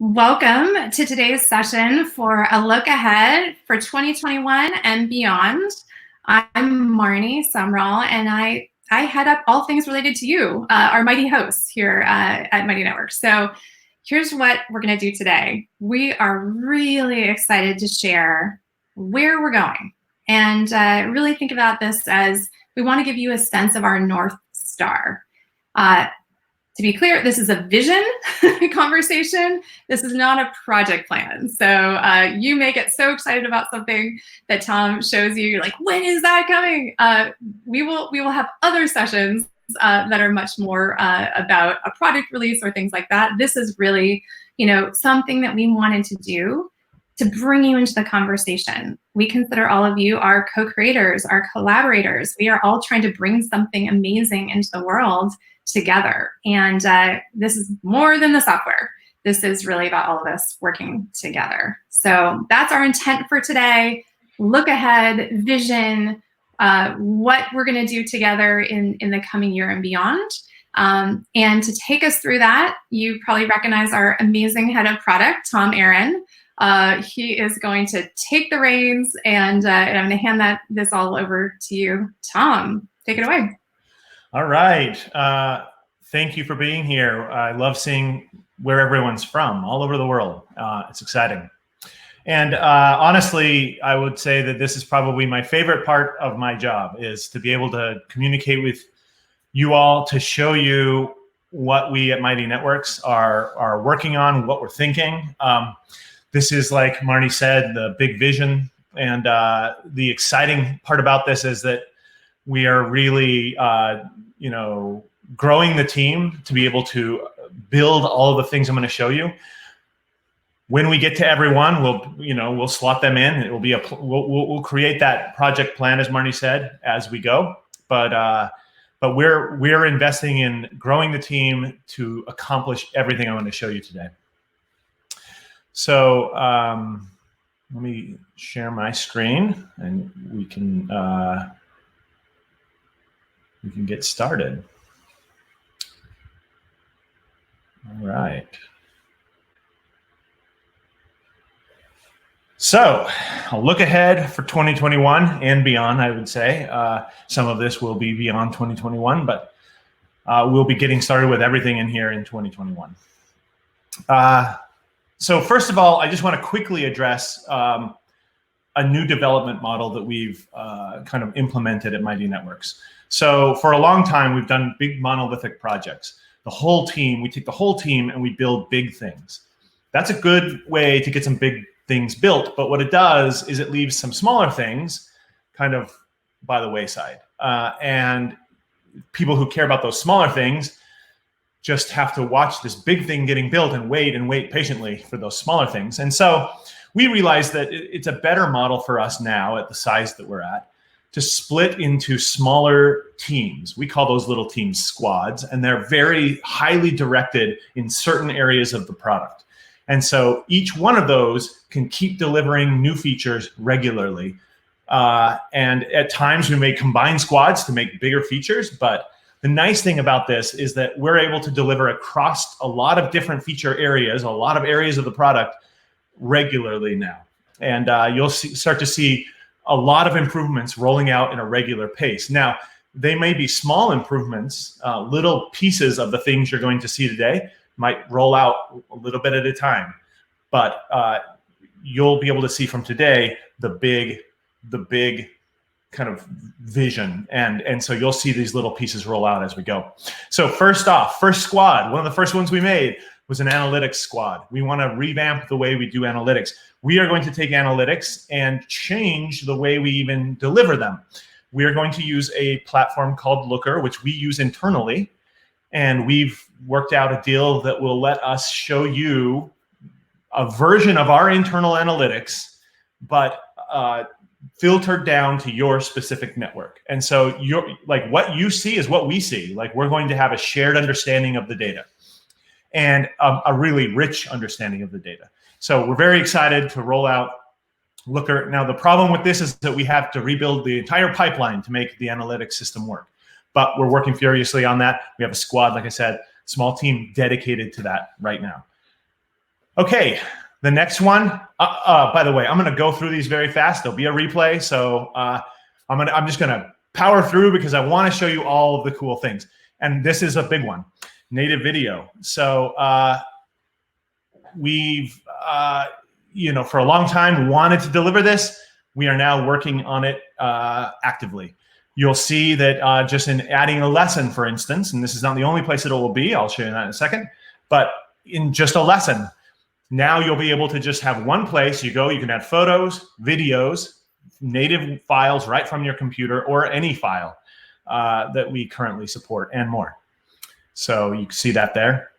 Welcome to today's session for a look ahead for 2021 and beyond. I'm Marnie Sumrall, and I head up all things related to you, our mighty hosts here at Mighty Network. So here's what we're going to do today. We are really excited to share where we're going and really think about this as we want to give you a sense of our North Star. To be clear, this is a vision conversation. This is not a project plan. So you may get so excited about something that Tom shows you. You're like, when is that coming? We will have other sessions that are much more about a product release or things like that. This is really, something that we wanted to do to bring you into the conversation. We consider all of you our co-creators, our collaborators. We are all trying to bring something amazing into the world together. And this is more than the software. This is really about all of us working together. So that's our intent for today. Look ahead, vision, what we're going to do together in the coming year and beyond. And to take us through that, you probably recognize our amazing head of product, Tom Aaron. He is going to take the reins, and I'm going to hand this all over to you. Tom, take it away. All right. Thank you for being here. I love seeing where everyone's from all over the world. It's exciting. And honestly, I would say that this is probably my favorite part of my job, is to be able to communicate with you all, to show you what we at Mighty Networks are working on, what we're thinking. This is, like Marnie said, the big vision. And the exciting part about this is that we are really, growing the team to be able to build all of the things I'm going to show you. When we get to everyone, we'll slot them in. It will be we'll create that project plan, as Marnie said, as we go. But we're investing in growing the team to accomplish everything I'm going to show you today. So let me share my screen, and we can get started. All right. So I'll look ahead for 2021 and beyond, I would say. Some of this will be beyond 2021, but we'll be getting started with everything in here in 2021. So first of all, I just want to quickly address a new development model that we've kind of implemented at Mighty Networks. So for a long time, we've done big monolithic projects. We take the whole team and we build big things. That's a good way to get some big things built. But what it does is it leaves some smaller things kind of by the wayside. And people who care about those smaller things just have to watch this big thing getting built and wait patiently for those smaller things. And so we realized that it's a better model for us now at the size that we're at to split into smaller teams. We call those little teams squads, and they're very highly directed in certain areas of the product. And so each one of those can keep delivering new features regularly. And at times we may combine squads to make bigger features, but the nice thing about this is that we're able to deliver across a lot of different feature areas, a lot of areas of the product regularly now. And you'll start to see a lot of improvements rolling out in a regular pace. Now, they may be small improvements, little pieces of the things you're going to see today might roll out a little bit at a time, but you'll be able to see from today the big kind of vision, and so you'll see these little pieces roll out as we go. So first squad, one of the first ones we made was an analytics squad. We want to revamp the way we do analytics. We are going to take analytics and change the way we even deliver them. We are going to use a platform called Looker, which we use internally, and we've worked out a deal that will let us show you a version of our internal analytics, but filtered down to your specific network. And so what you see is what we see. Like, we're going to have a shared understanding of the data and a really rich understanding of the data. So we're very excited to roll out Looker. Now, the problem with this is that we have to rebuild the entire pipeline to make the analytics system work. But we're working furiously on that. We have a squad, like I said, small team dedicated to that right now. Okay, the next one. By the way, I'm going to go through these very fast. There'll be a replay, so I'm just going to power through because I want to show you all of the cool things. And this is a big one, native video. So we've for a long time wanted to deliver this. We are now working on it actively. You'll see that just in adding a lesson, for instance, and this is not the only place that it will be. I'll show you that in a second. But in just a lesson, now you'll be able to just have one place. You go, you can add photos, videos, native files right from your computer, or any file that we currently support, and more. So you can see that there.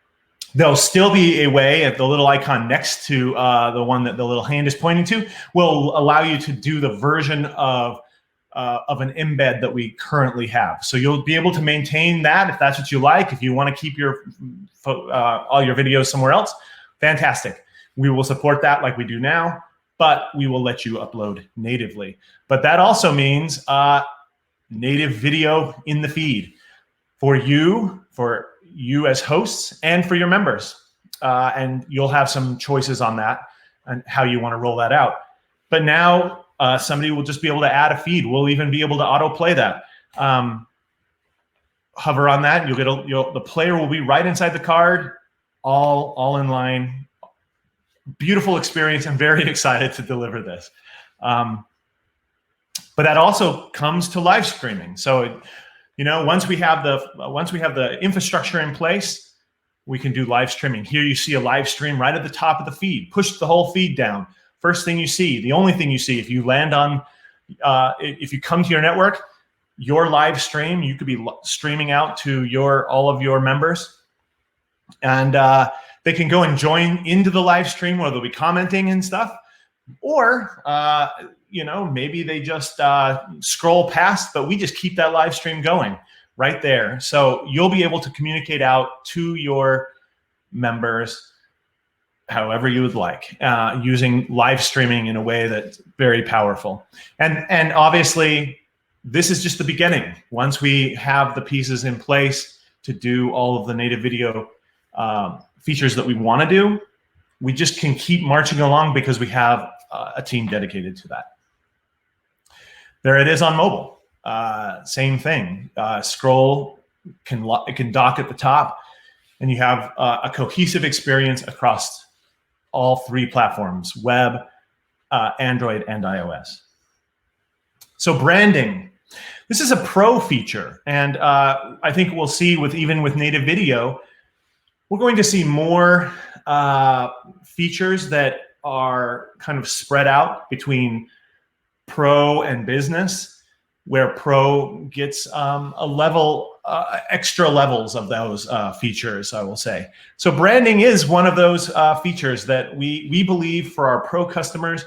There'll still be a way at the little icon next to the one that the little hand is pointing to will allow you to do the version of an embed that we currently have. So you'll be able to maintain that if that's what you like. If you want to keep your all your videos somewhere else, fantastic. We will support that like we do now, but we will let you upload natively. But that also means native video in the feed for you as hosts and for your members. And you'll have some choices on that and how you want to roll that out. But now somebody will just be able to add a feed. We'll even be able to autoplay that. Hover on that, and the player will be right inside the card, all in line. Beautiful experience. I'm very excited to deliver this. But that also comes to live streaming. So, once we have the infrastructure in place, we can do live streaming. Here you see a live stream right at the top of the feed. Push the whole feed down. First thing you see, the only thing you see, if you land on, if you come to your network, your live stream, you could be streaming out to all of your members, and they can go and join into the live stream where they'll be commenting and stuff, or maybe they just scroll past, but we just keep that live stream going right there. So you'll be able to communicate out to your members however you would like, using live streaming in a way that's very powerful. And obviously, this is just the beginning. Once we have the pieces in place to do all of the native video features that we want to do, we just can keep marching along because we have a team dedicated to that. There it is on mobile. Same thing. Scroll, it can dock at the top, and you have a cohesive experience across all three platforms, web, Android, and iOS. So branding. This is a pro feature, and I think we'll see even with native video, we're going to see more features that are kind of spread out between pro and business, where pro gets extra levels of those features, I will say. So branding is one of those features that we believe for our pro customers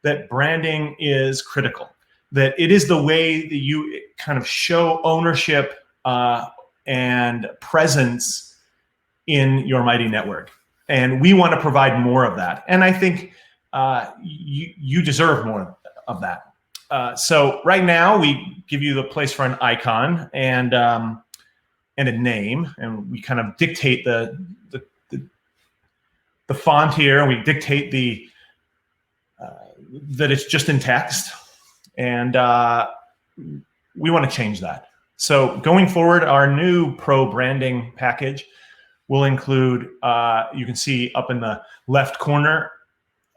that branding is critical, that it is the way that you kind of show ownership and presence in your Mighty network. And we want to provide more of that. And I think you deserve more of that. So right now we give you the place for an icon and a name, and we kind of dictate the font here. We dictate that it's just in text, and we want to change that. So going forward, our new pro branding package will include, you can see up in the left corner,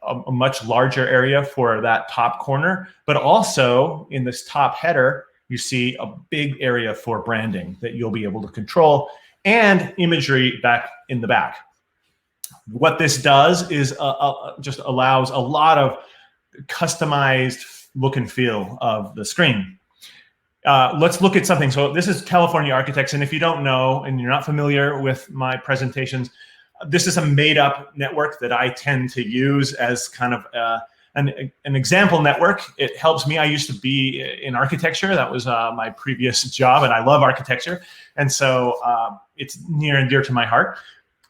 a much larger area for that top corner, but also in this top header, you see a big area for branding that you'll be able to control, and imagery back in the back. What this does is just allows a lot of customized look and feel of the screen. Let's look at something. So this is California Architects, and if you don't know and you're not familiar with my presentations, this is a made-up network that I tend to use as kind of an example network. It helps me. I used to be in architecture. That was my previous job, and I love architecture. And so it's near and dear to my heart.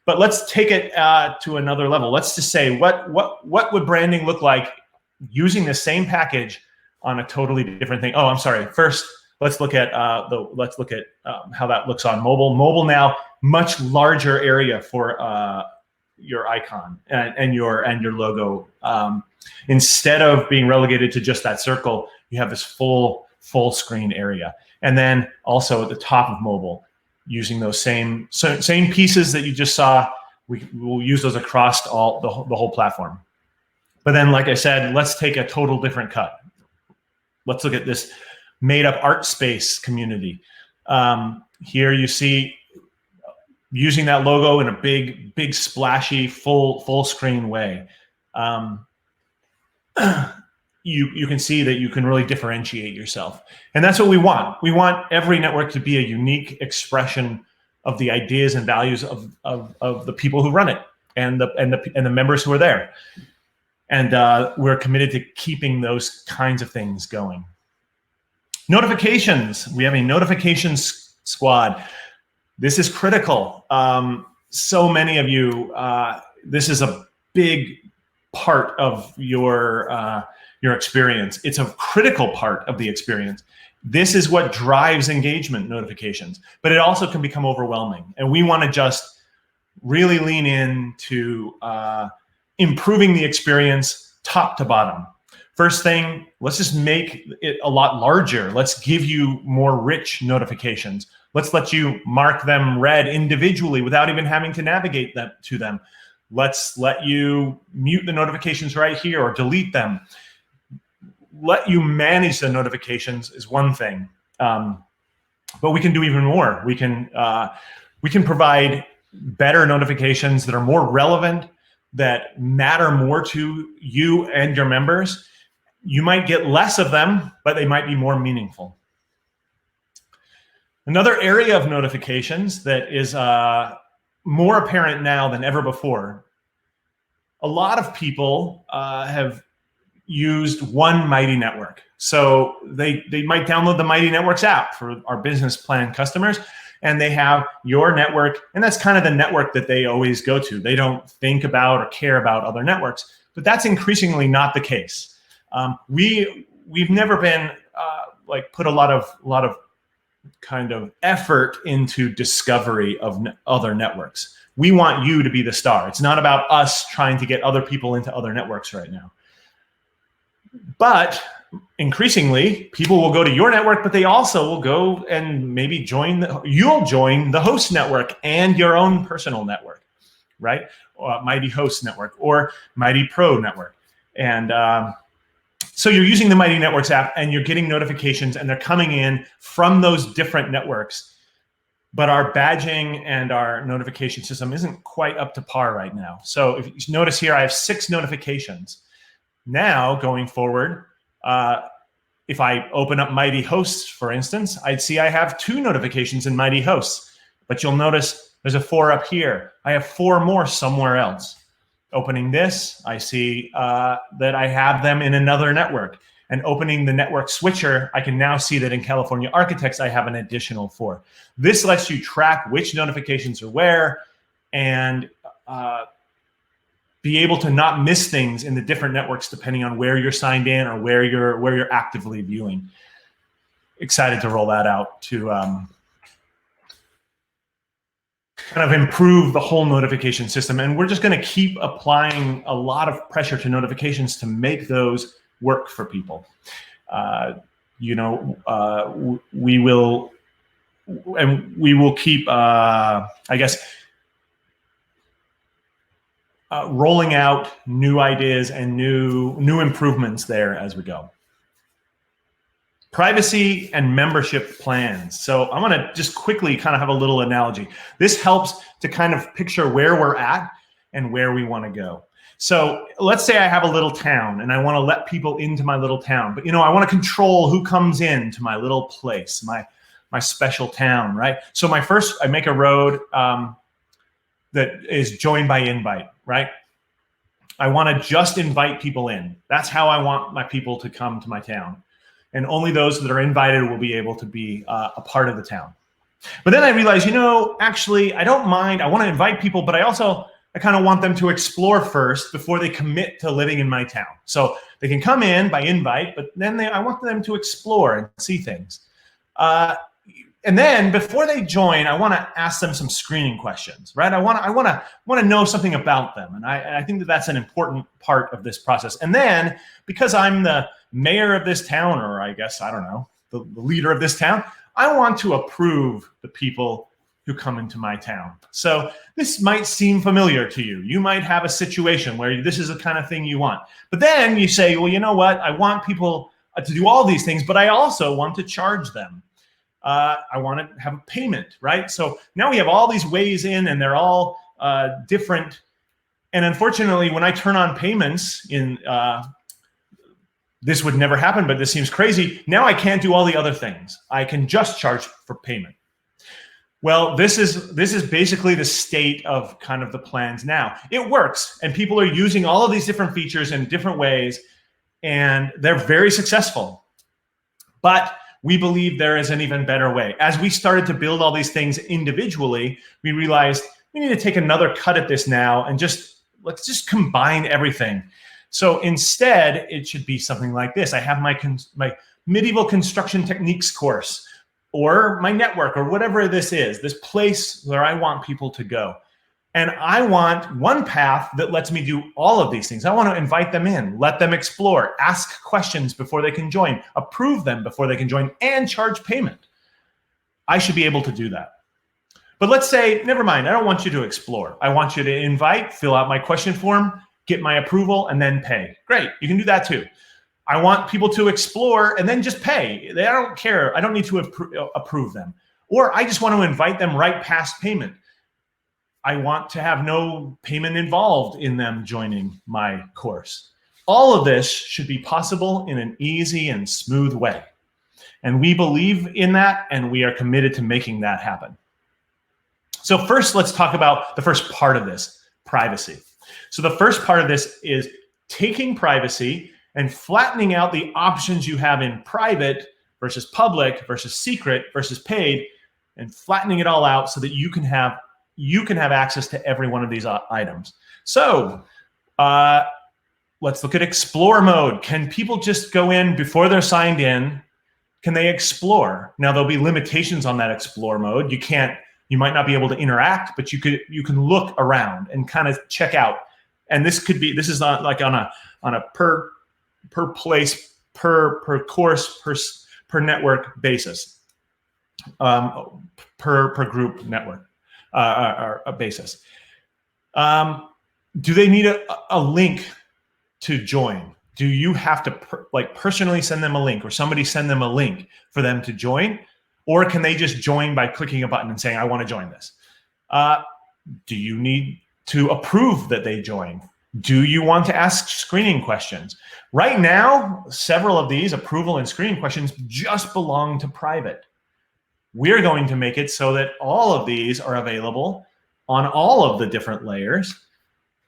But let's take it to another level. Let's just say, what would branding look like using the same package on a totally different thing? Oh, I'm sorry. First, let's look at how that looks on mobile. Mobile now, much larger area for your icon and your logo. Instead of being relegated to just that circle, you have this full screen area. And then also at the top of mobile, using those same pieces that you just saw, we will use those across the whole platform. But then, like I said, let's take a total different cut. Let's look at this made-up art space community. Here you see using that logo in a big splashy, full screen way. You can see that you can really differentiate yourself. And that's what we want. We want every network to be a unique expression of the ideas and values of the people who run it and the members who are there. And we're committed to keeping those kinds of things going. Notifications. We have a notifications squad. This is critical. So many of you, this is a big part of your experience. It's a critical part of the experience. This is what drives engagement, notifications, but it also can become overwhelming. And we want to just really lean into improving the experience top to bottom. First thing, let's just make it a lot larger. Let's give you more rich notifications. Let's let you mark them red individually without even having to navigate to them. Let's let you mute the notifications right here or delete them. Let you manage the notifications is one thing, but we can do even more. We can provide better notifications that are more relevant, that matter more to you and your members. You might get less of them, but they might be more meaningful. Another area of notifications that is more apparent now than ever before. A lot of people have used one Mighty Network. So they might download the Mighty Networks app for our business plan customers, and they have your network, and that's kind of the network that they always go to. They don't think about or care about other networks, but that's increasingly not the case. We've never been put a lot of kind of effort into discovery of other networks. We want you to be the star. It's not about us trying to get other people into other networks right now. But increasingly, people will go to your network, but they also will go and maybe you'll join the host network and your own personal network, right? Mighty Host Network or Mighty Pro Network. And so you're using the Mighty Networks app and you're getting notifications and they're coming in from those different networks. But our badging and our notification system isn't quite up to par right now. So if you notice here, I have 6 notifications. Now, going forward, if I open up Mighty Hosts, for instance, I'd see I have 2 notifications in Mighty Hosts. But you'll notice there's a 4 up here. I have 4 more somewhere else. Opening this, I see that I have them in another network. And opening the network switcher, I can now see that in California Architects, I have an additional 4. This lets you track which notifications are where and be able to not miss things in the different networks depending on where you're signed in or where you're actively viewing. Excited to roll that out to kind of improve the whole notification system. And we're just going to keep applying a lot of pressure to notifications to make those work for people. We will keep, rolling out new ideas and new improvements there as we go. Privacy and membership plans. So I'm going to just quickly kind of have a little analogy. This helps to kind of picture where we're at and where we want to go. So let's say I have a little town and I want to let people into my little town, but I want to control who comes in to my little place, my special town, right? So I make a road that is joined by invite, right? I want to just invite people in. That's how I want my people to come to my town. And only those that are invited will be able to be a part of the town. But then I realized, actually, I don't mind. I want to invite people, but I kind of want them to explore first before they commit to living in my town. So they can come in by invite, but then I want them to explore and see things. And then before they join, I want to ask them some screening questions, right? I want to know something about them, and I think that that's an important part of this process. And then, because I'm the mayor of this town, or I guess I don't know, the leader of this town, I want to approve the people who come into my town. So this might seem familiar to you. You might have a situation where this is the kind of thing you want, but then you say, well, you know what? I want people to do all these things, but I also want to charge them. I want to have a payment, right? So now we have all these ways in, and they're all different. And unfortunately, when I turn on payments in, this would never happen, but this seems crazy. Now I can't do all the other things. I can just charge for payment. Well, this is basically the state of kind of the plans now. It works, and people are using all of these different features in different ways, and they're very successful. But we believe there is an even better way. As we started to build all these things individually, we realized we need to take another cut at this now and let's just combine everything. So instead, it should be something like this. I have my medieval construction techniques course, or my network, or whatever this is, this place where I want people to go. And I want one path that lets me do all of these things. I want to invite them in, let them explore, ask questions before they can join, approve them before they can join, and charge payment. I should be able to do that. But let's say, never mind, I don't want you to explore. I want you to invite, fill out my question form, get my approval, and then pay. Great, you can do that too. I want people to explore and then just pay. I don't care. I don't need to approve them. Or I just want to invite them right past payment. I want to have no payment involved in them joining my course. All of this should be possible in an easy and smooth way. And we believe in that, and we are committed to making that happen. So first, let's talk about the first part of this, privacy. So the first part of this is taking privacy and flattening out the options you have in private versus public versus secret versus paid, and flattening it all out so that you can have access to every one of these items. So let's look at explore mode. Can people just go in before they're signed in? Can they explore? Now there'll be limitations on that explore mode. You might not be able to interact, but you can look around and kind of check out. And this is not like on a per place, per course, per network basis, per group network. A basis. Do they need a link to join? Do you have to personally send them a link, or somebody send them a link for them to join? Or can they just join by clicking a button and saying, I want to join this? Do you need to approve that they join? Do you want to ask screening questions? Right now, several of these approval and screening questions just belong to private. We're going to make it so that all of these are available on all of the different layers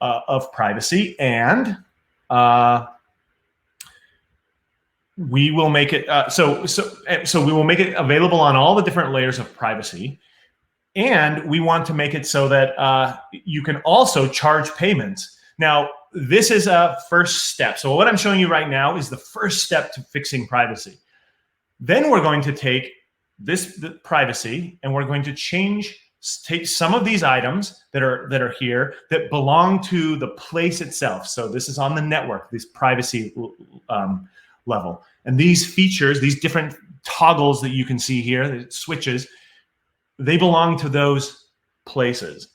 of privacy, and we will make it so we will make it available on all the different layers of privacy, and we want to make it so that you can also charge payments. Now, this is a first step. So what I'm showing you right now is the first step to fixing privacy. Then we're going to take the privacy, and we're going to take some of these items that are here that belong to the place itself. So this is on the network, this privacy level. And these features, these different toggles that you can see here, the switches, they belong to those places.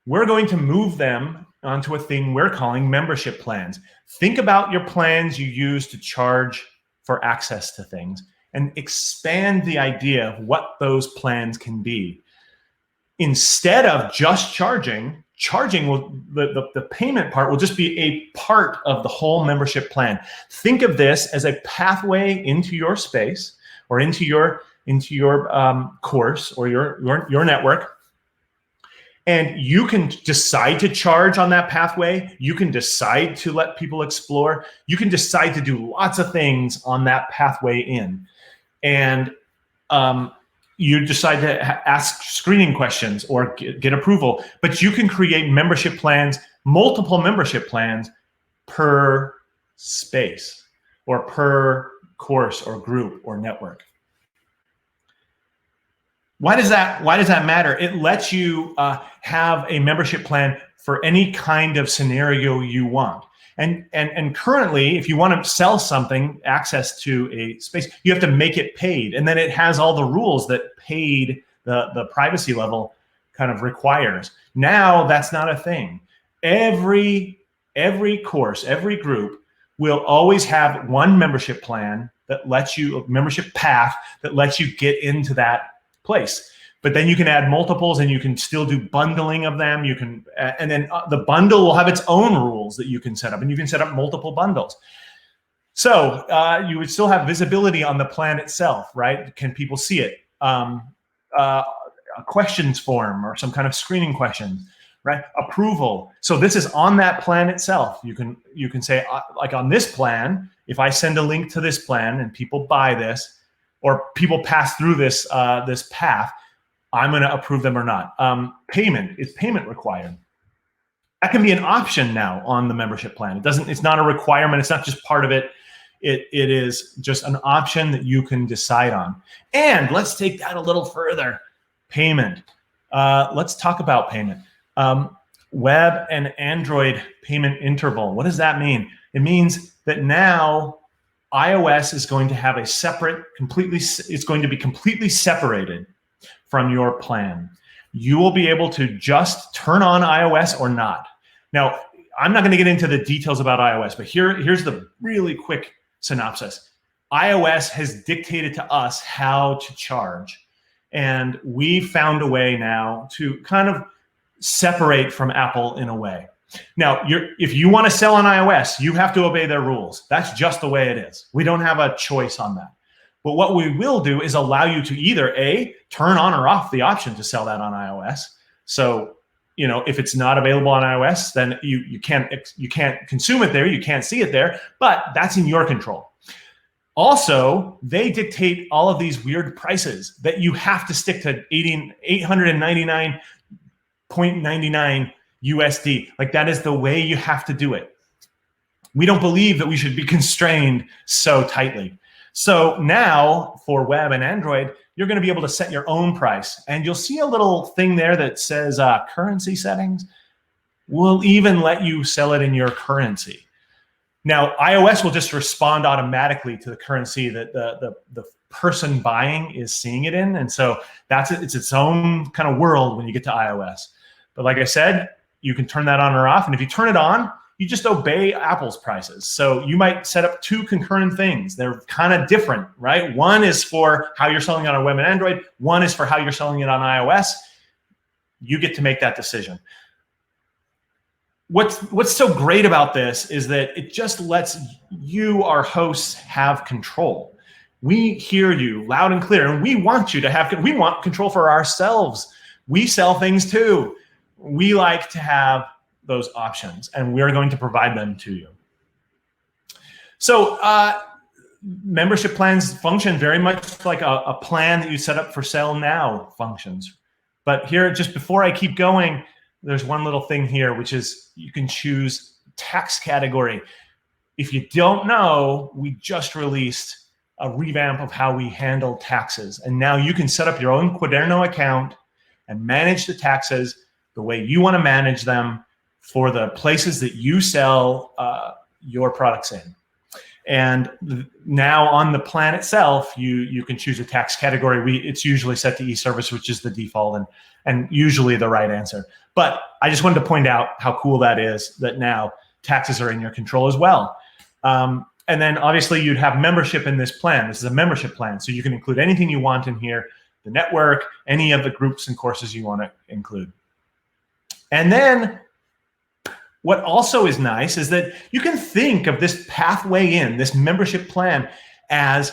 We're going to move them onto a thing we're calling membership plans. Think about your plans you use to charge for access to things, and expand the idea of what those plans can be. Instead of just charging will, the payment part will just be a part of the whole membership plan. Think of this as a pathway into your space, or into your course, or your network. And you can decide to charge on that pathway. You can decide to let people explore. You can decide to do lots of things on that pathway in. And you decide to ask screening questions or get approval. But you can create membership plans, multiple membership plans per space, or per course or group or network. Why does that matter? It lets you have a membership plan for any kind of scenario you want. And currently, if you want to sell something, access to a space, you have to make it paid. And then it has all the rules that paid, the privacy level kind of requires. Now that's not a thing. Every course, every group will always have one membership plan that lets you, a membership path that lets you get into that place. But then you can add multiples, and you can still do bundling of them. You can, and then the bundle will have its own rules that you can set up, and you can set up multiple bundles. So you would still have visibility on the plan itself, right? Can people see it? A questions form or some kind of screening questions, right? Approval. So this is on that plan itself. You can say, like on this plan, if I send a link to this plan and people buy this, or people pass through this this path, I'm going to approve them or not. Payment, is payment required? That can be an option now on the membership plan. It's not a requirement. It's not just part of it. It is just an option that you can decide on. And let's take that a little further. Payment. Let's talk about payment. Web and Android payment interval. What does that mean? It means that now iOS is going to have a separate, it's going to be completely separated from your plan. You will be able to just turn on iOS or not. Now, I'm not going to get into the details about iOS, but here's the really quick synopsis. iOS has dictated to us how to charge, and we found a way now to kind of separate from Apple in a way. Now, if you want to sell on iOS, you have to obey their rules. That's just the way it is. We don't have a choice on that. But what we will do is allow you to either A, turn on or off the option to sell that on iOS. So, if it's not available on iOS, then you can't consume it there, you can't see it there, but that's in your control. Also, they dictate all of these weird prices that you have to stick to 899.99 USD. Like, that is the way you have to do it. We don't believe that we should be constrained so tightly. So now for web and Android, you're going to be able to set your own price. And you'll see a little thing there that says currency settings. We'll even let you sell it in your currency. Now, iOS will just respond automatically to the currency that the person buying is seeing it in. And so it's its own kind of world when you get to iOS. But like I said, you can turn that on or off. And if you turn it on, you just obey Apple's prices. So you might set up two concurrent things. They're kind of different, right? One is for how you're selling it on web and Android. One is for how you're selling it on iOS. You get to make that decision. What's so great about this is that it just lets you, our hosts, have control. We hear you loud and clear, and we want you to we want control for ourselves. We sell things too. We like to have those options, and we're going to provide them to you. So membership plans function very much like a plan that you set up for sell now functions. But here, just before I keep going, there's one little thing here, which is you can choose tax category. If you don't know, we just released a revamp of how we handle taxes. And now you can set up your own Quaderno account and manage the taxes the way you want to manage them for the places that you sell your products in. And now on the plan itself, you can choose a tax category. It's usually set to e-service, which is the default and usually the right answer. But I just wanted to point out how cool that is, that now taxes are in your control as well. And then obviously you'd have membership in this plan. This is a membership plan, so you can include anything you want in here, the network, any of the groups and courses you want to include. And then what also is nice is that you can think of this pathway in, this membership plan, as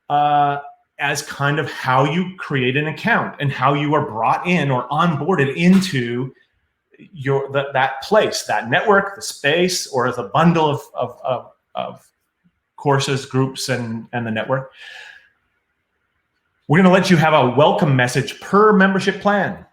kind of how you create an account and how you are brought in or onboarded into that place, that network, the space, or the bundle of courses, groups, and the network. We're going to let you have a welcome message per membership plan.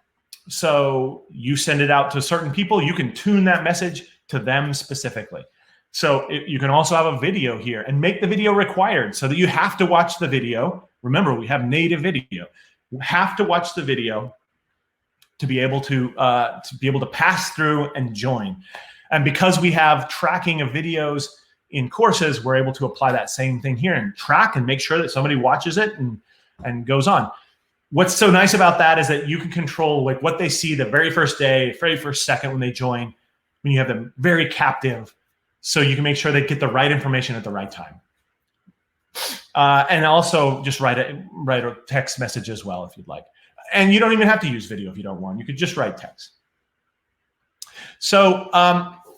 So you send it out to certain people. You can tune that message to them specifically. So you can also have a video here and make the video required so that you have to watch the video. Remember, we have native video. have to watch the video to be able to pass through and join. And because we have tracking of videos in courses, we're able to apply that same thing here and track and make sure that somebody watches it and goes on. What's so nice about that is that you can control like what they see the very first day, very first second when they join, when you have them very captive, so you can make sure they get the right information at the right time. And also just write a text message as well if you'd like. And you don't even have to use video if you don't want. You could just write text. So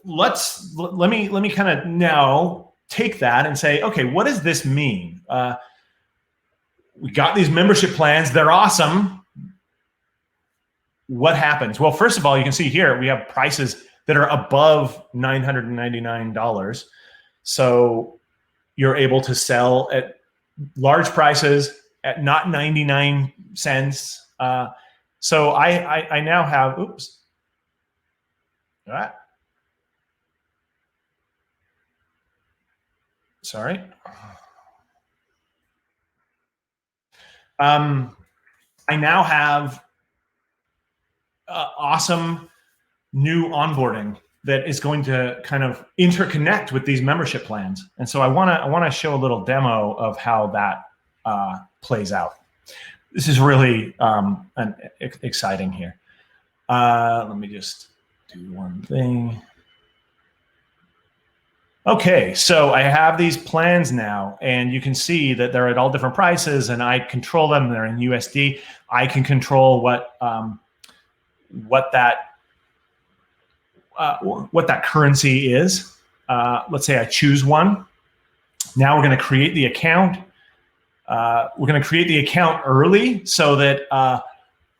let me kind of now take that and say, okay, what does this mean? We got these membership plans. They're awesome. What happens? Well, first of all, you can see here we have prices that are above $999. So you're able to sell at large prices at not 99 cents. So I now have, oops. All right. Sorry. I now have awesome new onboarding that is going to kind of interconnect with these membership plans. And so I want to show a little demo of how that plays out. This is really exciting here. Let me just do one thing. Okay, so I have these plans now, and you can see that they're at all different prices, and I control them. They're in USD. I can control what that currency is. Let's say I choose one. Now we're going to create the account. We're going to create the account early so that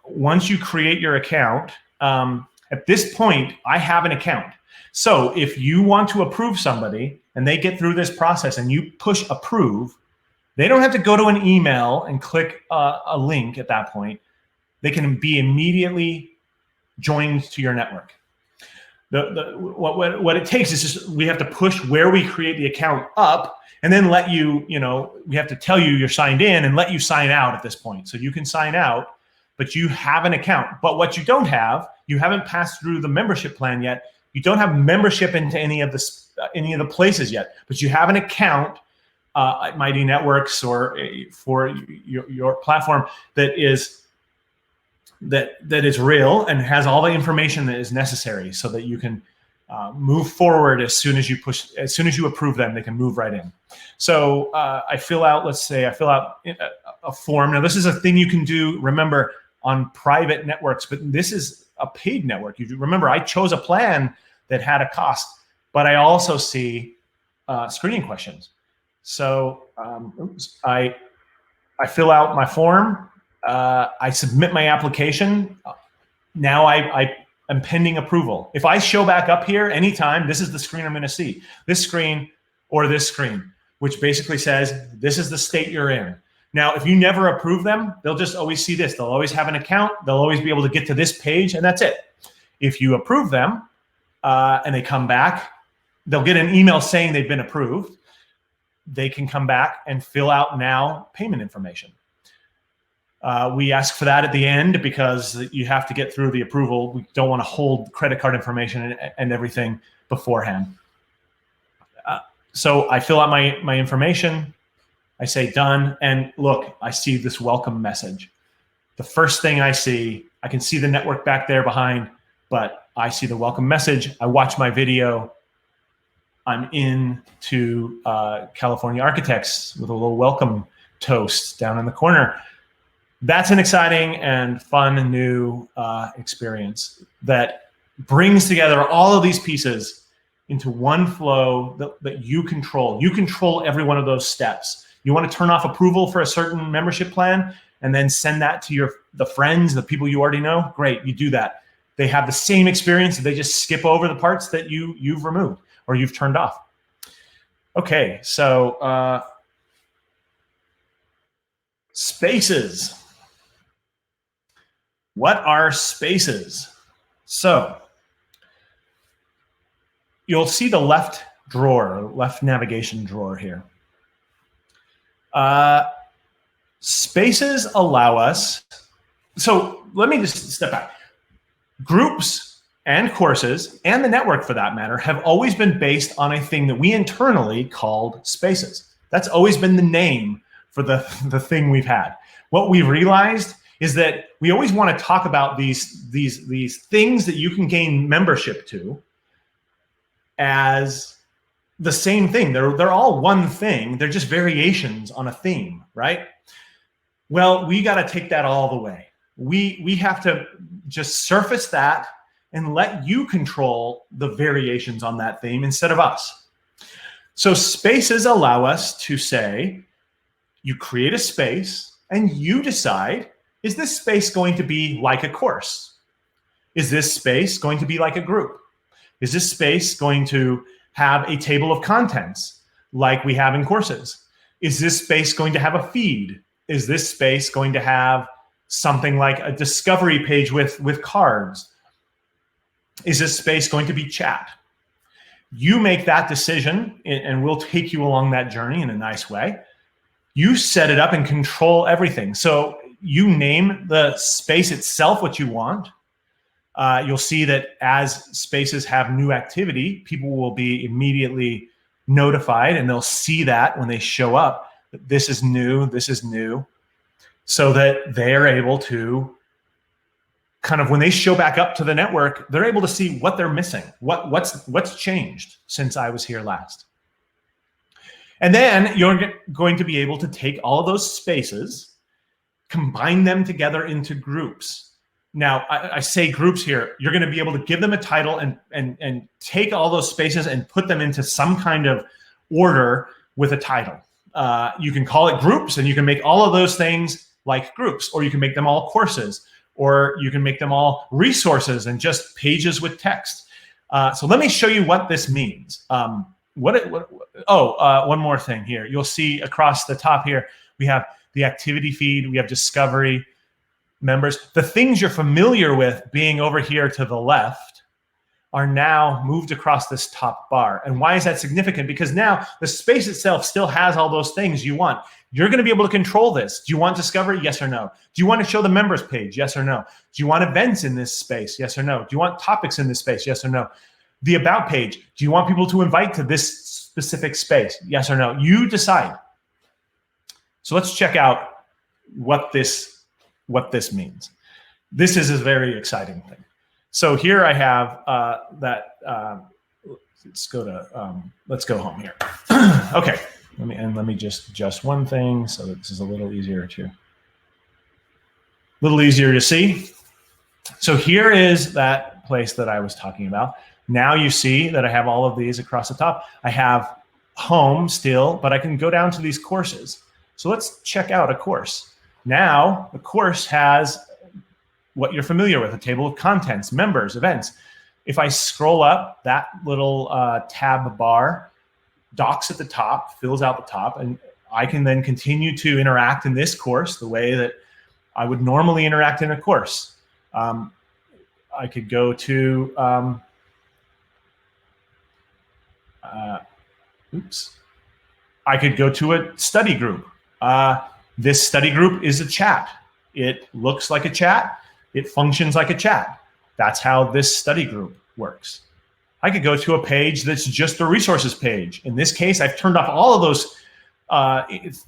once you create your account, at this point, I have an account. So if you want to approve somebody and they get through this process and you push approve, they don't have to go to an email and click a link at that point. They can be immediately joined to your network. What it takes is just we have to push where we create the account up and then let you, we have to tell you you're signed in and let you sign out at this point. So you can sign out, but you have an account. But what you don't have, you haven't passed through the membership plan yet. You don't have membership into any of the places yet, but you have an account at Mighty Networks or for your platform that is real and has all the information that is necessary so that you can move forward as soon as you approve them, they can move right in. So I fill out, let's say I fill out a form. Now this is a thing you can do, remember, on private networks, but this is a paid network. You remember, I chose a plan that had a cost, but I also see screening questions. So I fill out my form. I submit my application. Now I am pending approval. If I show back up here anytime, this is the screen I'm going to see. This screen or this screen, which basically says this is the state you're in. Now, if you never approve them, they'll just always see this. They'll always have an account. They'll always be able to get to this page, and that's it. If you approve them and they come back, they'll get an email saying they've been approved. They can come back and fill out now payment information. We ask for that at the end because you have to get through the approval. We don't want to hold credit card information and everything beforehand. So I fill out my information. I say done, and look, I see this welcome message. The first thing I see, I can see the network back there behind, but I see the welcome message. I watch my video. I'm in to California Architects with a little welcome toast down in the corner. That's an exciting and fun and new experience that brings together all of these pieces into one flow that you control. You control every one of those steps. You want to turn off approval for a certain membership plan and then send that to the friends, the people you already know. Great, you do that. They have the same experience. They just skip over the parts that you've removed or you've turned off. Okay, so spaces. What are spaces? So you'll see the left drawer, left navigation drawer here. Spaces allow us So let me just step back. Groups and courses, and the network for that matter, have always been based on a thing that we internally called spaces. That's always been the name for the thing we've had. What we've realized is that we always want to talk about these things that you can gain membership to as the same thing. They're all one thing. They're just variations on a theme, right? Well, we got to take that all the way. We have to just surface that and let you control the variations on that theme instead of us. So spaces allow us to say, you create a space and you decide, is this space going to be like a course? Is this space going to be like a group? Is this space going to have a table of contents like we have in courses? Is this space going to have a feed? Is this space going to have something like a discovery page with cards? Is this space going to be chat? You make that decision, and we'll take you along that journey in a nice way. You set it up and control everything. So you name the space itself what you want. You'll see that as spaces have new activity, people will be immediately notified, and they'll see that when they show up, that this is new, so that they're able to kind of, when they show back up to the network, they're able to see what they're missing, what's changed since I was here last. And then you're going to be able to take all of those spaces, combine them together into groups. Now, I say groups here, you're going to be able to give them a title and take all those spaces and put them into some kind of order with a title. You can call it groups, and you can make all of those things like groups, or you can make them all courses, or you can make them all resources and just pages with text. So let me show you what this means. One more thing here. You'll see across the top here, we have the activity feed, we have discovery, members. The things you're familiar with being over here to the left are now moved across this top bar. And why is that significant? Because now the space itself still has all those things you want. You're going to be able to control this. Do you want discovery? Yes or no? Do you want to show the members page? Yes or no? Do you want events in this space? Yes or no? Do you want topics in this space? Yes or no? The about page. Do you want people to invite to this specific space? Yes or no? You decide. So let's check out what this means. This is a very exciting thing. So here I have let's go home here. Okay, let me just adjust one thing so that this is a little easier to see. So here is that place that I was talking about. Now you see that I have all of these across the top. I have home still, but I can go down to these courses. So let's check out a course. Now the course has what you're familiar with, a table of contents, members, events. If I scroll up, that little tab bar docks at the top, fills out the top, and I can then continue to interact in this course the way that I would normally interact in a course. I could go to, I could go to a study group. This study group is a chat. It looks like a chat. It functions like a chat. That's how this study group works. I could go to a page that's just a resources page. In this case, I've turned off all of those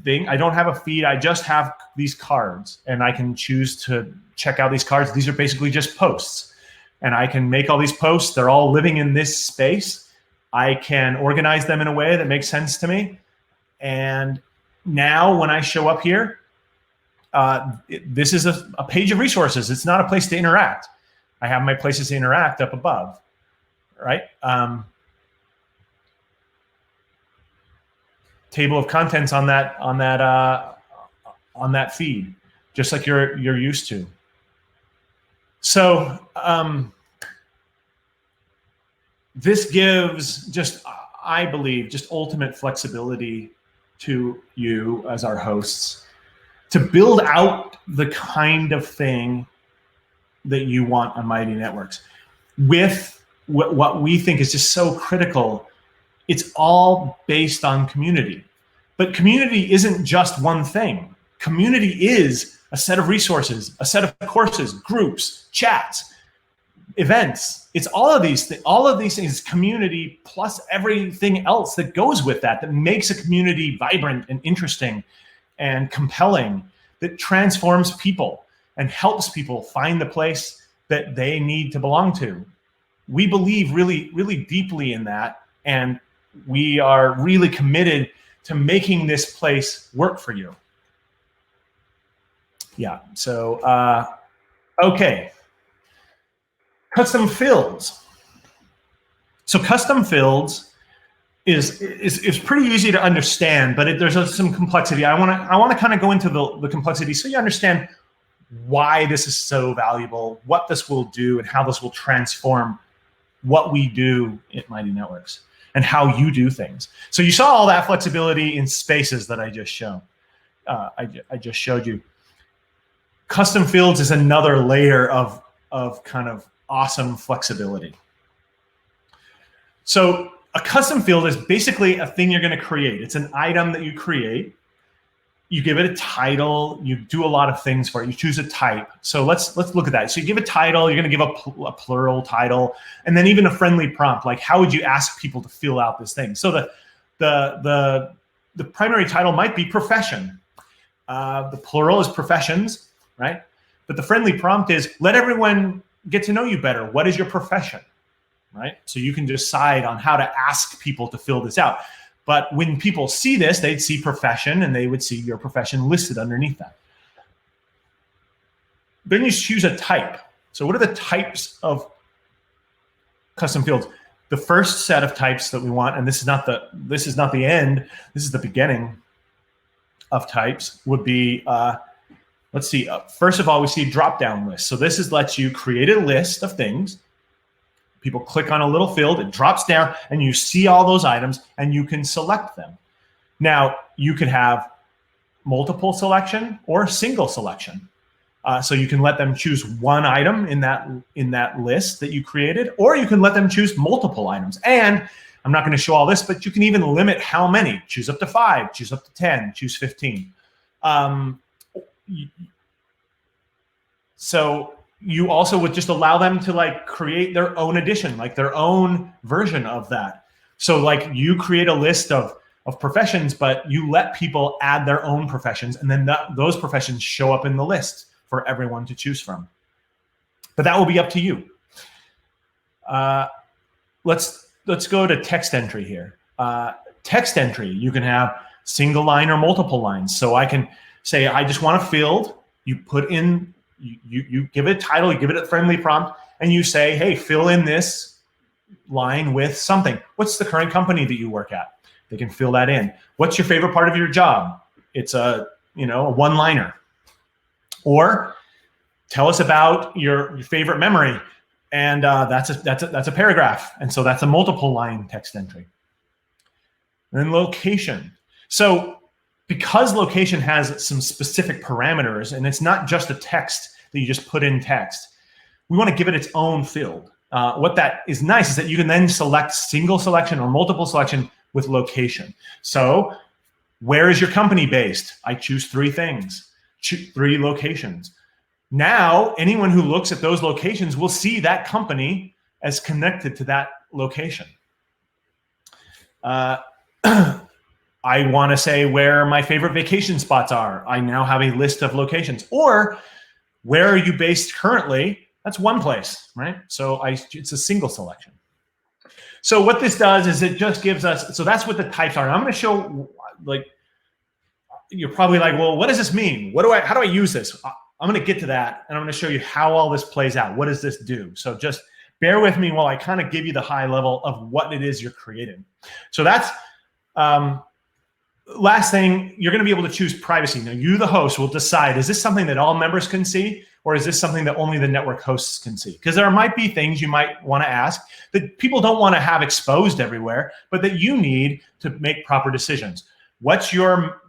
things. I don't have a feed. I just have these cards, and I can choose to check out these cards. These are basically just posts, and I can make all these posts. They're all living in this space. I can organize them in a way that makes sense to me. And now when I show up here, this is a page of resources. It's not a place to interact. I have my places to interact up above, right? Table of contents on that feed, just like you're used to. So this gives I believe, ultimate flexibility to you as our hosts to build out the kind of thing that you want on Mighty Networks with what we think is just so critical. It's all based on community, but community isn't just one thing. Community is a set of resources, a set of courses, groups, chats, events. It's all of these things, community plus everything else that goes with that makes a community vibrant and interesting and compelling, that transforms people and helps people find the place that they need to belong to. We believe really, really deeply in that, and we are really committed to making this place work for you. Yeah, so, okay. Custom fields. So custom fields is pretty easy to understand, but there's some complexity. I want to kind of go into the complexity so you understand why this is so valuable, what this will do, and how this will transform what we do at Mighty Networks and how you do things. So you saw all that flexibility in spaces that I just showed. I just showed you. Custom fields is another layer of kind of awesome flexibility. So a custom field is basically a thing you're going to create. It's an item that you create. You give it a title. You do a lot of things for it. You choose a type. So let's look at that. So you give a title. You're going to give a plural title, and then even a friendly prompt. Like, how would you ask people to fill out this thing? So the primary title might be profession. The plural is professions, right? But the friendly prompt is, let everyone get to know you better. What is your profession, right? So you can decide on how to ask people to fill this out. But when people see this, they'd see profession, and they would see your profession listed underneath that. Then you choose a type. So what are the types of custom fields? The first set of types that we want, and this is not the end, this is the beginning of types, would be, let's see, first of all, we see drop-down lists. So this lets you create a list of things. People click on a little field, it drops down, and you see all those items, and you can select them. Now, you could have multiple selection or single selection. So you can let them choose one item in that list that you created, or you can let them choose multiple items. And I'm not going to show all this, but you can even limit how many. Choose up to 5, choose up to 10, choose 15. So you also would just allow them to like create their own edition, like their own version of that. So like you create a list of professions, but you let people add their own professions, and then those professions show up in the list for everyone to choose from. But that will be up to you. Let's go to text entry here. Text entry, you can have single line or multiple lines. So I can say, I just want a field. You put in, you give it a title, you give it a friendly prompt, and you say, hey, fill in this line with something. What's the current company that you work at? They can fill that in. What's your favorite part of your job? It's a one-liner. Or tell us about your favorite memory, and that's a paragraph, and so that's a multiple line text entry. And then location. So because location has some specific parameters, and it's not just a text that you just put in text, we want to give it its own field. What that is nice is that you can then select single selection or multiple selection with location. So where is your company based? I choose 3 things, 3 locations. Now, anyone who looks at those locations will see that company as connected to that location. I want to say where my favorite vacation spots are. I now have a list of locations. Or where are you based currently? That's one place, right? So it's a single selection. So what this does is it just gives us, so that's what the types are. And I'm going to show, like, you're probably like, well, what does this mean? How do I use this? I'm going to get to that, and I'm going to show you how all this plays out. What does this do? So just bear with me while I kind of give you the high level of what it is you're creating. So that's, last thing, you're going to be able to choose privacy. Now, you, the host, will decide, is this something that all members can see, or is this something that only the network hosts can see? Because there might be things you might want to ask that people don't want to have exposed everywhere, but that you need to make proper decisions. What's your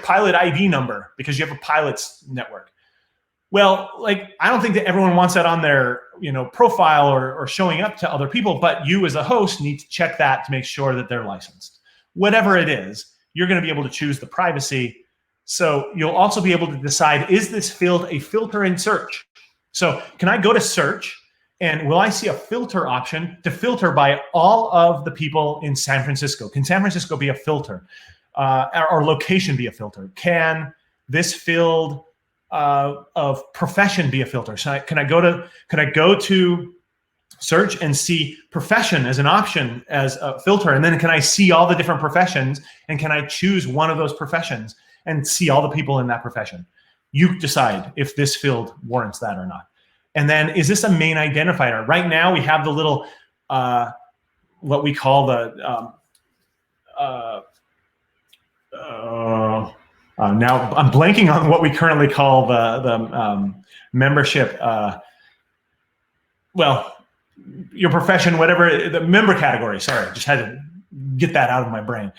pilot ID number? Because you have a pilot's network. Well, like, I don't think that everyone wants that on their, profile or showing up to other people, but you as a host need to check that to make sure that they're licensed. Whatever it is, you're going to be able to choose the privacy So you'll also be able to decide, is this field a filter in search? So can I go to search, and will I see a filter option to filter by all of the people in San Francisco? Can San Francisco be a filter? Or location be a filter? Can this field of profession be a filter? So can I go to search and see profession as an option as a filter? And then can I see all the different professions, and can I choose one of those professions and see all the people in that profession? You decide if this field warrants that or not. And then, is this a main identifier? Right now we have the little, what we call the, now I'm blanking on what we currently call the membership, well, your profession, whatever, the member category. Sorry, just had to get that out of my brain.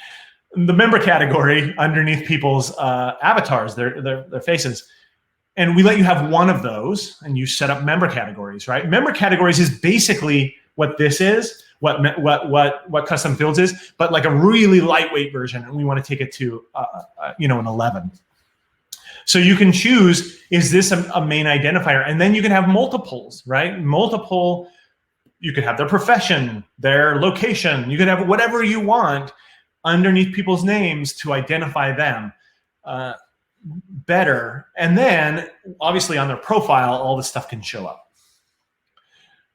The member category underneath people's avatars, their faces. And we let you have one of those, and you set up member categories, right? Member categories is basically what this is, what custom fields is, but like a really lightweight version, and we want to take it to an 11. So you can choose, is this a main identifier? And then you can have multiples, right? You could have their profession, their location. You could have whatever you want underneath people's names to identify them better. And then obviously on their profile, all this stuff can show up.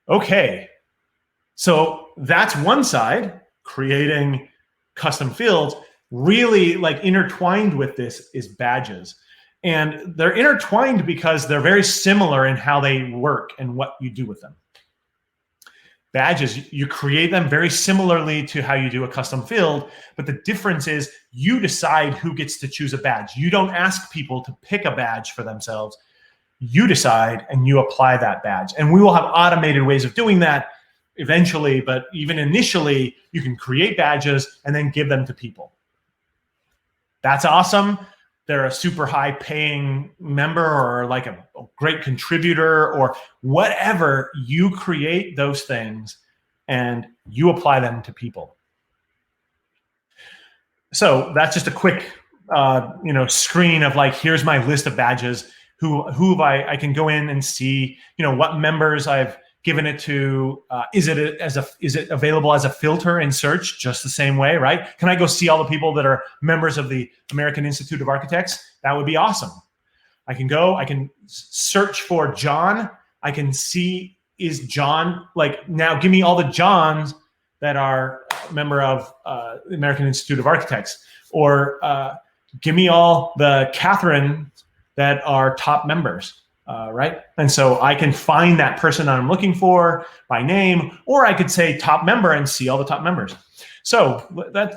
Okay, so that's one side, creating custom fields. Really, like, intertwined with this is badges. And they're intertwined because they're very similar in how they work and what you do with them. Badges, you create them very similarly to how you do a custom field, but the difference is you decide who gets to choose a badge. You don't ask people to pick a badge for themselves. You decide and you apply that badge. And we will have automated ways of doing that eventually, but even initially, you can create badges and then give them to people. That's awesome. They're a super high paying member or like a great contributor or whatever. You create those things and you apply them to people. So that's just a quick screen of like, here's my list of badges. Who I can go in and see, what members I've given it to. Is it available as a filter in search just the same way, right? Can I go see all the people that are members of the American Institute of Architects? That would be awesome. I can search for John. I can see, is John, like, now give me all the Johns that are a member of the American Institute of Architects, or give me all the Catherine that are top members. Right? And so I can find that person that I'm looking for by name, or I could say top member and see all the top members. So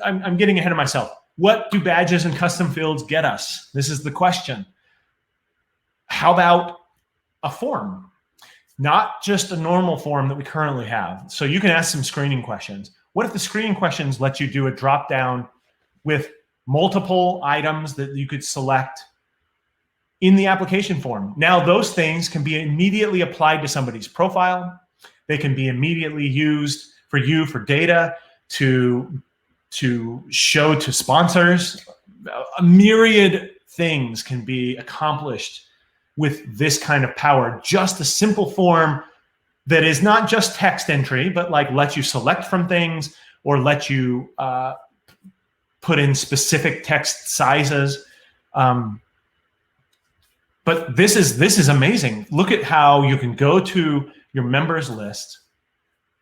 I'm getting ahead of myself. What do badges and custom fields get us? This is the question. How about a form? Not just a normal form that we currently have. So you can ask some screening questions. What if the screening questions let you do a drop down with multiple items that you could select in the application form? Now those things can be immediately applied to somebody's profile. They can be immediately used for data to show to sponsors. A myriad things can be accomplished with this kind of power. Just a simple form that is not just text entry, but like lets you select from things or let you put in specific text sizes. But this is amazing. Look at how you can go to your members list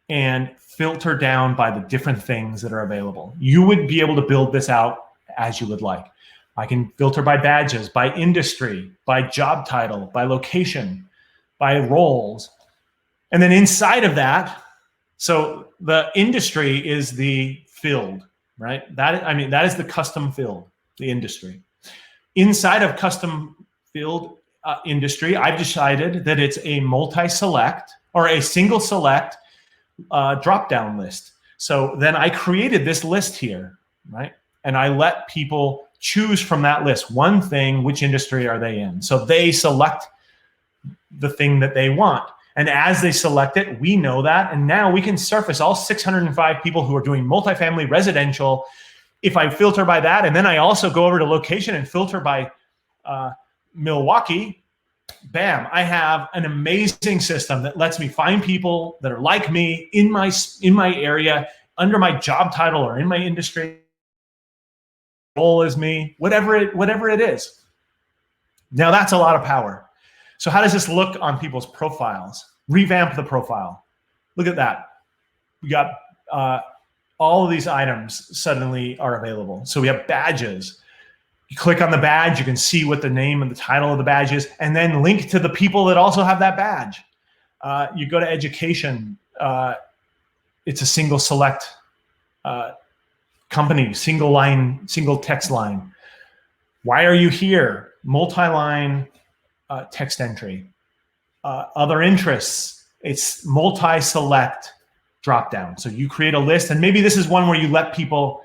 and filter down by the different things that are available. You would be able to build this out as you would like. I can filter by badges, by industry, by job title, by location, by roles. And then inside of that, so the industry is the field, right? That is the custom field, the industry. Inside of custom field industry, I've decided that it's a multi-select or a single select drop-down list. So then I created this list here, right? And I let people choose from that list one thing, which industry are they in? So they select the thing that they want. And as they select it, we know that. And now we can surface all 605 people who are doing multifamily residential. If I filter by that, and then I also go over to location and filter by Milwaukee, bam, I have an amazing system that lets me find people that are like me in my area, under my job title or in my industry, role as me, whatever it is. Now that's a lot of power. So how does this look on people's profiles? Revamp the profile. Look at that. We got all of these items suddenly are available. So we have badges. You click on the badge, you can see what the name and the title of the badge is, and then link to the people that also have that badge. You go to education. It's a single select company, single line, single text line. Why are you here? Multi-line text entry. Other interests, it's multi-select drop down. So you create a list, and maybe this is one where you let people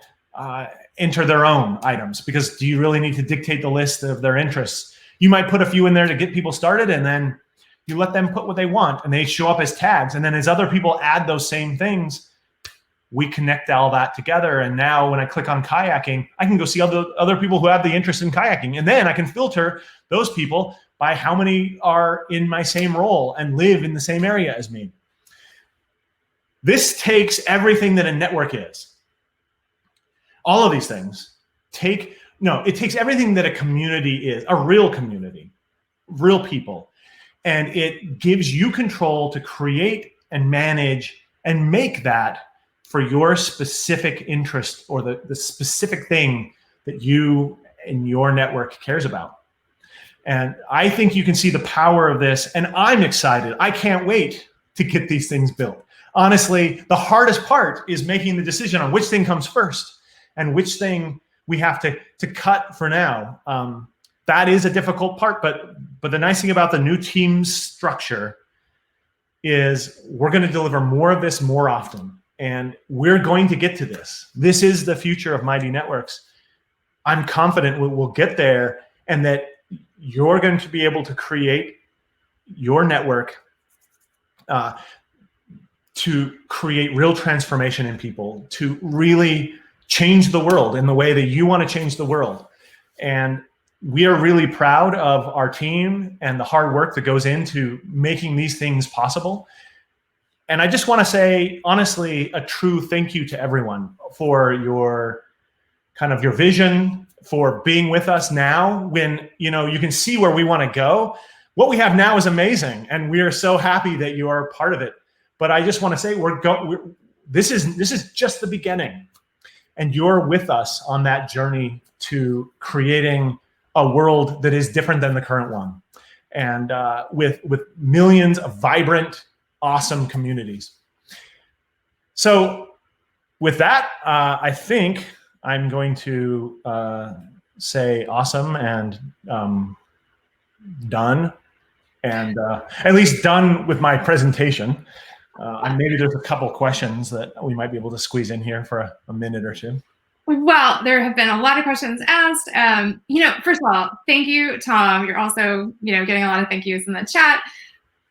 enter their own items, because do you really need to dictate the list of their interests? You might put a few in there to get people started, and then you let them put what they want, and they show up as tags. And then as other people add those same things, we connect all that together. And now when I click on kayaking, I can go see other people who have the interest in kayaking. And then I can filter those people by how many are in my same role and live in the same area as me. This takes everything that a network is. All of these things it takes everything that a community is, a real community, real people. And it gives you control to create and manage and make that for your specific interest or the specific thing that you and your network cares about. And I think you can see the power of this, and I'm excited. I can't wait to get these things built. Honestly, the hardest part is making the decision on which thing comes first and which thing we have to cut for now. That is a difficult part, but the nice thing about the new team structure is we're going to deliver more of this more often. And we're going to get to this. This is the future of Mighty Networks. I'm confident we'll get there, and that you're going to be able to create your network to create real transformation in people, to really change the world in the way that you want to change the world. And we are really proud of our team and the hard work that goes into making these things possible. And I just want to say, honestly, a true thank you to everyone for your vision, for being with us now when you can see where we want to go. What we have now is amazing, and we are so happy that you are a part of it. But I just want to say this is just the beginning, and you're with us on that journey to creating a world that is different than the current one, and with millions of vibrant, awesome communities. So with that, I think I'm going to say awesome and done, and at least done with my presentation. And maybe there's a couple questions that we might be able to squeeze in here for a minute or two. Well, there have been a lot of questions asked. First of all, thank you, Tom. You're also, getting a lot of thank yous in the chat.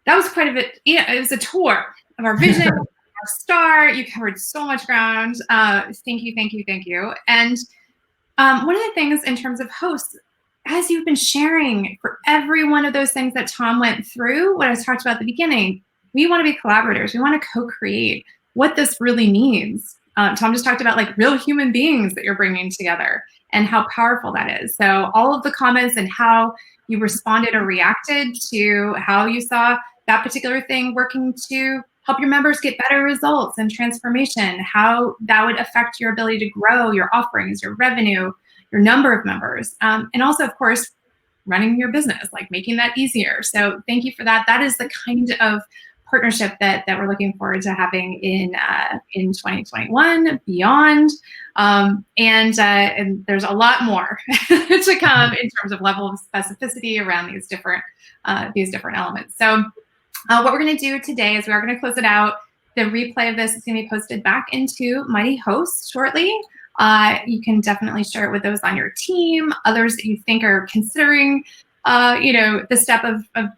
That was quite a bit. It was a tour of our vision, our star. You covered so much ground. Thank you, thank you, thank you. And one of the things in terms of hosts, as you've been sharing for every one of those things that Tom went through, what I was talked about at the beginning, we want to be collaborators. We want to co-create what this really means. Tom just talked about real human beings that you're bringing together and how powerful that is. So all of the comments and how you responded or reacted to how you saw that particular thing working to help your members get better results and transformation, how that would affect your ability to grow your offerings, your revenue, your number of members, and also, of course, running your business, making that easier. So thank you for that. That is the kind of partnership that we're looking forward to having in 2021 beyond, and there's a lot more to come in terms of level of specificity around these different elements. So what we're going to do today is we are going to close it out. The replay of this is going to be posted back into Mighty Hosts shortly. You can definitely share it with those on your team, others that you think are considering the step of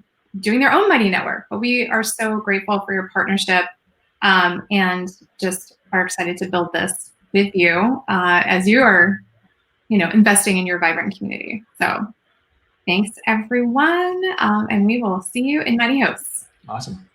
doing their own Mighty Network. But we are so grateful for your partnership, and just are excited to build this with you as you are, investing in your vibrant community. So Thanks, everyone. And we will see you in Mighty Hosts. Awesome.